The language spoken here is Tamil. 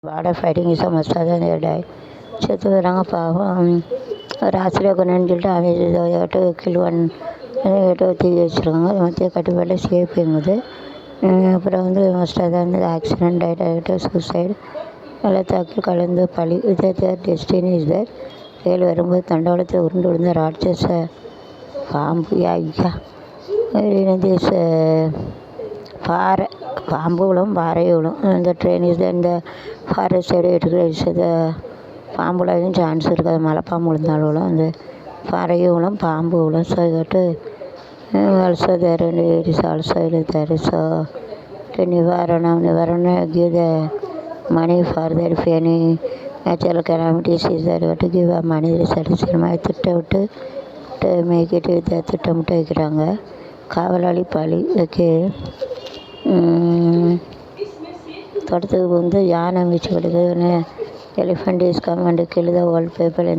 Water fighting is a must other than die. செத்து வராங்க பாவம். ஒரு ஆசிரியர் கொண்டுன்னு சொல்லிட்டு அவங்க கிலோ ஒன் தூக்கி வச்சுருக்காங்க. மத்திய கட்டுப்பாடு சிஏபிங்குது. அப்புறம் வந்து மஸ்டாக தான் இருந்தது. ஆக்சிடென்ட் ஆகிட்டு சூசைடு வெள்ளத்தாக்கில் கலந்து பழி விதத்தார் டெஸ்டினி இஸ் தேர். புயல் வரும்போது தண்டவாளத்தில் உருண்டு விழுந்த ராட்சச பாம்பு ஐயா தேச பாறை பாம்பு விழும் பாறை விழும். இந்த ட்ரெயின் இஸ் இந்த ஃபாரஸ்ட் சைடு எடுக்கிற பாம்பு விழவும் சான்ஸ் இருக்காது. மலைப்பாம்பு விழுந்தாலும் விழும். அந்த பாறையும் விழும் பாம்பு விழும். ஸோ கேட்டு also there is also there so நிவாரணம் give the money for their if any natural calamities is there to give a money satisfaction மாதிரி திட்டமிட்டு மேய்க்கிட்டு திட்டமிட்டு வைக்கிறாங்க. காவலாளி பழி ஓகே. தோட்டத்துக்கு வந்து யானை மிச்சு கொடுக்குதுன்னு elephant is come and kill the old people